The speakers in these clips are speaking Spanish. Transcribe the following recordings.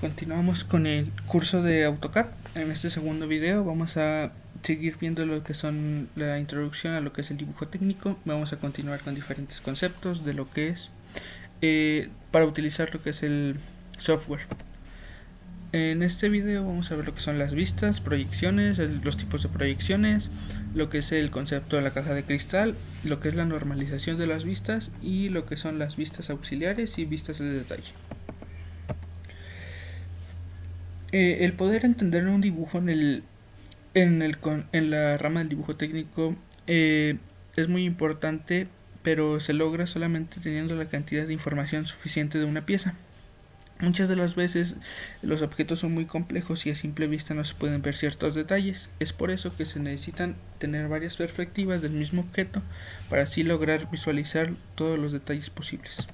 Continuamos con el curso de AutoCAD. En este segundo video vamos a seguir viendo lo que son la introducción a lo que es el dibujo técnico. Vamos a continuar con diferentes conceptos de lo que es para utilizar lo que es el software. En este video vamos a ver lo que son las vistas, proyecciones, los tipos de proyecciones, lo que es el concepto de la caja de cristal, lo que es la normalización de las vistas y lo que son las vistas auxiliares y vistas de detalle. El poder entender un dibujo en la rama del dibujo técnico es muy importante, pero se logra solamente teniendo la cantidad de información suficiente de una pieza. Muchas de las veces los objetos son muy complejos y a simple vista no se pueden ver ciertos detalles. Es por eso que se necesitan tener varias perspectivas del mismo objeto para así lograr visualizar todos los detalles posibles.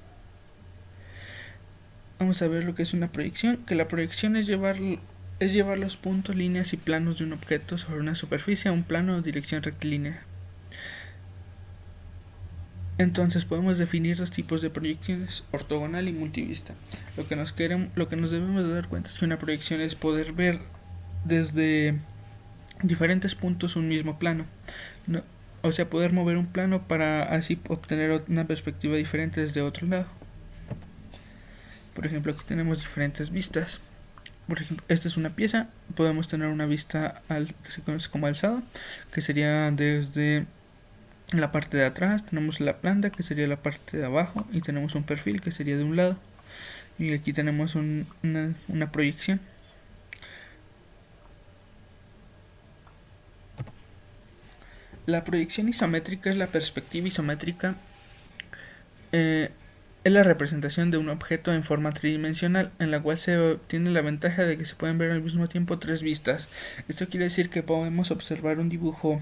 Vamos a ver lo que es una proyección, que la proyección es llevar los puntos, líneas y planos de un objeto sobre una superficie a un plano o dirección rectilínea. Entonces podemos definir dos tipos de proyecciones, ortogonal y multivista. Lo que nos debemos de dar cuenta es que una proyección es poder ver desde diferentes puntos un mismo plano. O sea, poder mover un plano para así obtener una perspectiva diferente desde otro lado. Por ejemplo, aquí tenemos diferentes vistas. Por ejemplo, esta es una pieza. Podemos tener una vista que se conoce como alzado, que sería desde la parte de atrás. Tenemos la planta, que sería la parte de abajo, y tenemos un perfil, que sería de un lado. Y aquí tenemos una proyección. La proyección isométrica es la perspectiva isométrica. Es la representación de un objeto en forma tridimensional, en la cual se obtiene la ventaja de que se pueden ver al mismo tiempo tres vistas. Esto quiere decir que podemos observar un dibujo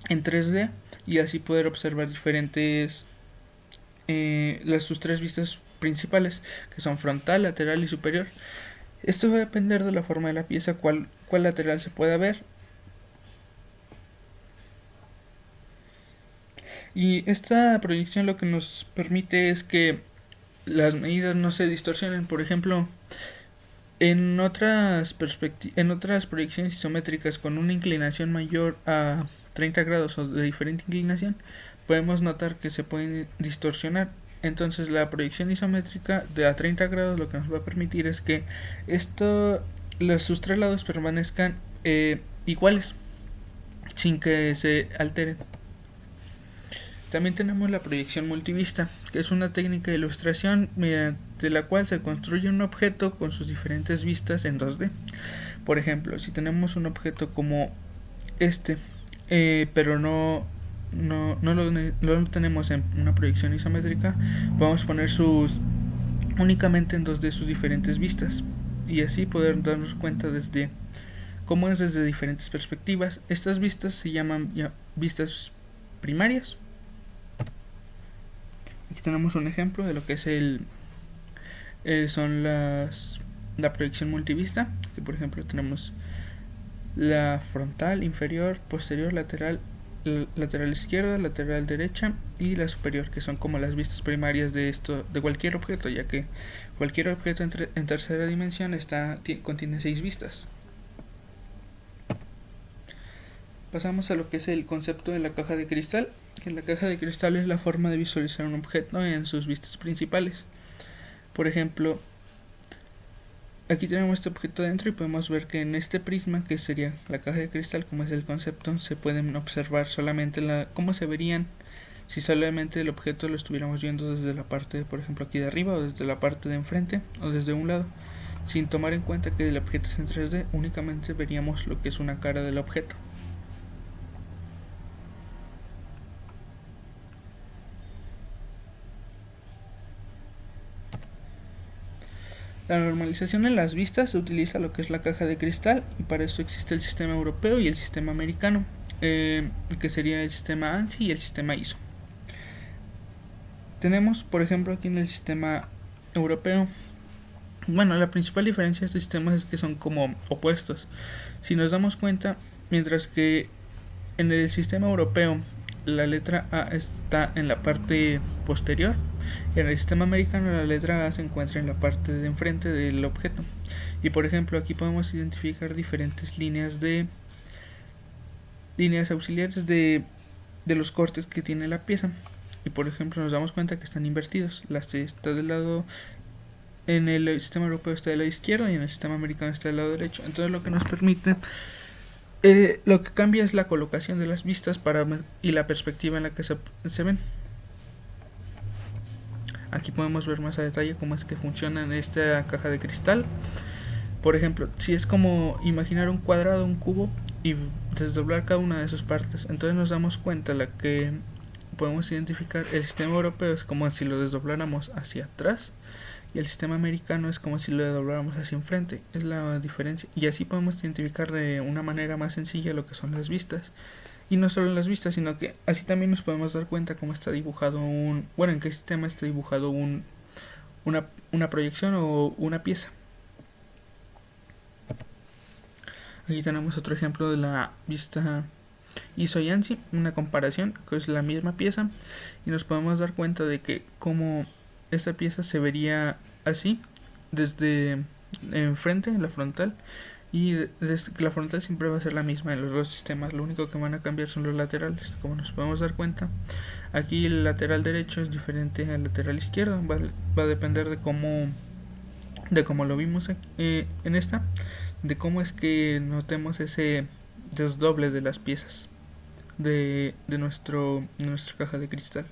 en 3D y así poder observar diferentes sus tres vistas principales, que son frontal, lateral y superior. Esto va a depender de la forma de la pieza, cuál lateral se pueda ver. Y esta proyección lo que nos permite es que las medidas no se distorsionen. Por ejemplo, en otras proyecciones isométricas con una inclinación mayor a 30 grados o de diferente inclinación, podemos notar que se pueden distorsionar. Entonces la proyección isométrica de a 30 grados lo que nos va a permitir es que sus tres lados permanezcan iguales, sin que se alteren. También tenemos la proyección multivista, que es una técnica de ilustración mediante la cual se construye un objeto con sus diferentes vistas en 2D. Por ejemplo, si tenemos un objeto como este, pero no lo tenemos en una proyección isométrica, vamos a poner únicamente en 2D sus diferentes vistas y así poder darnos cuenta desde cómo es desde diferentes perspectivas. Estas vistas se llaman vistas primarias. Aquí tenemos un ejemplo de lo que es la proyección multivista, que por ejemplo tenemos la frontal, inferior, posterior, lateral izquierda, lateral derecha y la superior, que son como las vistas primarias de cualquier objeto, ya que cualquier objeto en tercera dimensión contiene 6 vistas. Pasamos a lo que es el concepto de la caja de cristal, que la caja de cristal es la forma de visualizar un objeto en sus vistas principales. Por ejemplo, aquí tenemos este objeto dentro y podemos ver que en este prisma, que sería la caja de cristal, como es el concepto, se pueden observar solamente cómo se verían si solamente el objeto lo estuviéramos viendo desde la parte, por ejemplo, aquí de arriba, o desde la parte de enfrente, o desde un lado. Sin tomar en cuenta que el objeto es en 3D, únicamente veríamos lo que es una cara del objeto. La normalización en las vistas se utiliza lo que es la caja de cristal, y para esto existe el sistema europeo y el sistema americano, que sería el sistema ANSI y el sistema ISO. Tenemos, por ejemplo, aquí en el sistema europeo, la principal diferencia de estos sistemas es que son como opuestos. Si nos damos cuenta, mientras que en el sistema europeo la letra A está en la parte posterior, En el sistema americano la letra A se encuentra en la parte de enfrente del objeto. Y por ejemplo aquí podemos identificar diferentes líneas auxiliares de los cortes que tiene la pieza. Y por ejemplo nos damos cuenta que están invertidos. La C está del lado, en el sistema europeo está del lado izquierdo y en el sistema americano está del lado derecho. Entonces lo que nos permite, lo que cambia es la colocación de las vistas y la perspectiva en la que se ven. Aquí podemos ver más a detalle cómo es que funciona en esta caja de cristal. Por ejemplo, si es como imaginar un cuadrado, un cubo y desdoblar cada una de sus partes, entonces nos damos cuenta la que podemos identificar el sistema europeo es como si lo desdobláramos hacia atrás y el sistema americano es como si lo desdobláramos hacia enfrente. Es la diferencia, y así podemos identificar de una manera más sencilla lo que son las vistas. Y no solo en las vistas, sino que así también nos podemos dar cuenta cómo está dibujado en qué sistema está dibujado una proyección o una pieza. Aquí tenemos otro ejemplo de la vista ISO y ANSI, una comparación que es la misma pieza, y nos podemos dar cuenta de que como esta pieza se vería así desde enfrente, en la frontal, y desde la frontal siempre va a ser la misma en los dos sistemas. Lo único que van a cambiar son los laterales. Como nos podemos dar cuenta, aquí el lateral derecho es diferente al lateral izquierdo. Va a depender de cómo lo vimos aquí, en esta, de cómo es que notemos ese desdoble de las piezas de nuestra caja de cristal.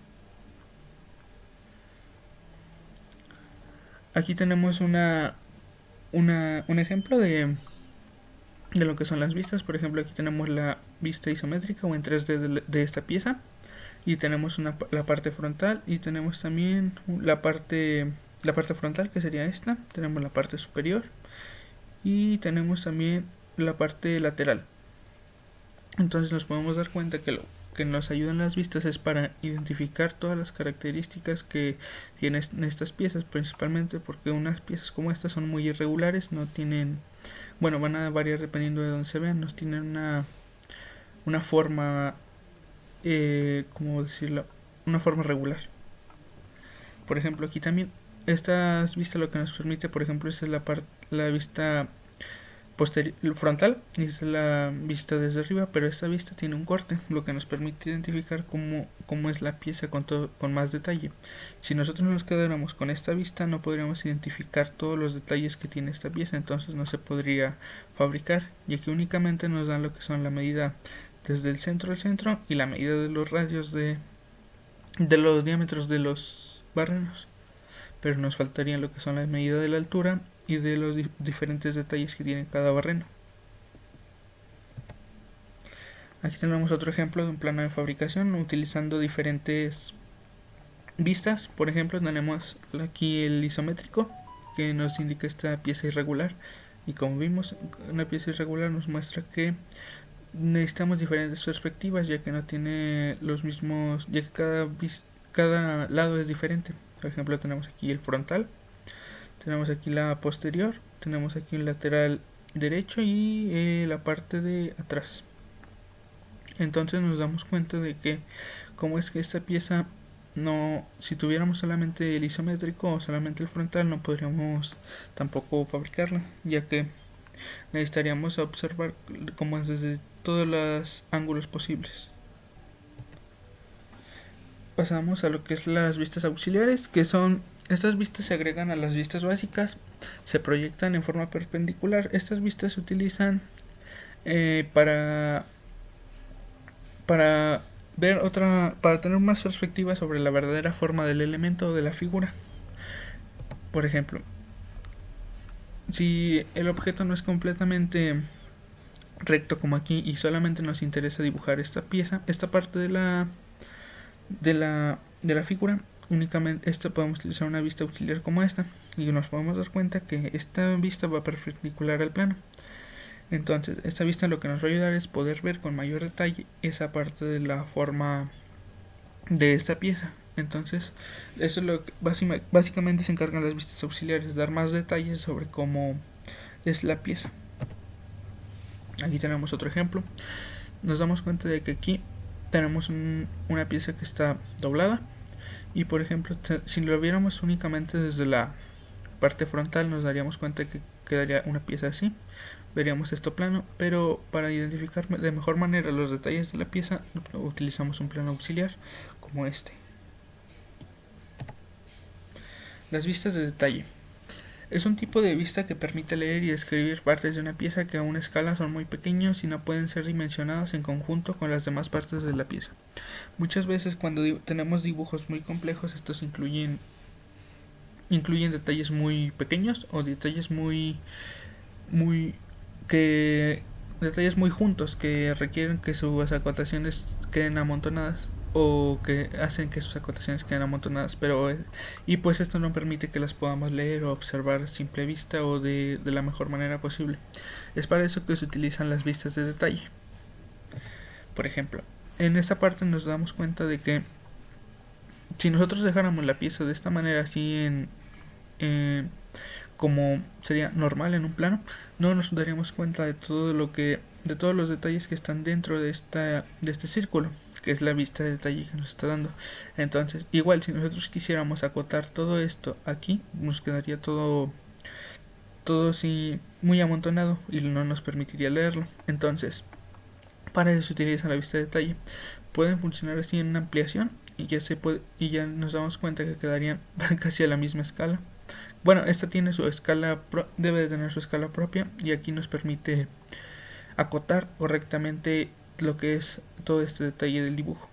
Aquí tenemos un ejemplo de lo que son las vistas. Por ejemplo, aquí tenemos la vista isométrica o en 3D de esta pieza, y tenemos la parte frontal, y tenemos también la parte frontal, que sería esta. Tenemos la parte superior y tenemos también la parte lateral. Entonces nos podemos dar cuenta que lo que nos ayudan las vistas es para identificar todas las características que tienen estas piezas, principalmente porque unas piezas como estas son muy irregulares, no tienen, van a variar dependiendo de dónde se vean, no tienen una forma, ¿cómo decirlo? Una forma regular. Por ejemplo, aquí también estas vistas lo que nos permite, por ejemplo, esta es la vista frontal, y esta es la vista desde arriba, pero esta vista tiene un corte, lo que nos permite identificar cómo es la pieza con más detalle. Si nosotros nos quedáramos con esta vista, no podríamos identificar todos los detalles que tiene esta pieza, entonces no se podría fabricar, ya que únicamente nos dan lo que son la medida desde el centro al centro y la medida de los radios de los diámetros de los barrenos, pero nos faltaría lo que son la medida de la altura y de los diferentes detalles que tiene cada barreno. Aquí tenemos otro ejemplo de un plano de fabricación utilizando diferentes vistas. Por ejemplo, tenemos aquí el isométrico, que nos indica esta pieza irregular, y como vimos, una pieza irregular nos muestra que necesitamos diferentes perspectivas, ya que no tiene los mismos, ya que cada lado es diferente. Por ejemplo, tenemos aquí el frontal, tenemos aquí la posterior, tenemos aquí el lateral derecho y la parte de atrás. Entonces nos damos cuenta de que como es que esta pieza, no, si tuviéramos solamente el isométrico o solamente el frontal, no podríamos tampoco fabricarla, ya que necesitaríamos observar cómo es desde todos los ángulos posibles. Pasamos a lo que es las vistas auxiliares, que son estas vistas se agregan a las vistas básicas, se proyectan en forma perpendicular. Estas vistas se utilizan para ver para tener más perspectiva sobre la verdadera forma del elemento o de la figura. Por ejemplo, si el objeto no es completamente recto como aquí y solamente nos interesa dibujar esta pieza, esta parte de la figura, únicamente podemos utilizar una vista auxiliar como esta, y nos podemos dar cuenta que esta vista va perpendicular al plano. Entonces esta vista lo que nos va a ayudar es poder ver con mayor detalle esa parte de la forma de esta pieza. Entonces eso es lo que básicamente se encargan las vistas auxiliares, dar más detalles sobre cómo es la pieza. Aquí tenemos otro ejemplo. Nos damos cuenta de que aquí tenemos una pieza que está doblada. Y por ejemplo, si lo viéramos únicamente desde la parte frontal, nos daríamos cuenta que quedaría una pieza así. Veríamos esto plano, pero para identificar de mejor manera los detalles de la pieza utilizamos un plano auxiliar como este. Las vistas de detalle. Es un tipo de vista que permite leer y describir partes de una pieza que a una escala son muy pequeños y no pueden ser dimensionados en conjunto con las demás partes de la pieza. Muchas veces cuando tenemos dibujos muy complejos, estos incluyen detalles muy pequeños o detalles muy que detalles muy juntos que requieren que sus acotaciones queden amontonadas o que hacen que sus acotaciones queden amontonadas, y pues esto no permite que las podamos leer o observar a simple vista o de la mejor manera posible. Es para eso que se utilizan las vistas de detalle. Por ejemplo, en esta parte nos damos cuenta de que si nosotros dejáramos la pieza de esta manera así como sería normal en un plano, no nos daríamos cuenta de todos los detalles que están dentro de este círculo, que es la vista de detalle que nos está dando. Entonces, igual si nosotros quisiéramos acotar todo esto aquí, nos quedaría todo así muy amontonado y no nos permitiría leerlo. Entonces, para eso se utiliza la vista de detalle. Pueden funcionar así en una ampliación y ya nos damos cuenta que quedarían casi a la misma escala. Bueno, esta tiene su escala, debe de tener su escala propia y aquí nos permite acotar correctamente lo que es todo este detalle del dibujo.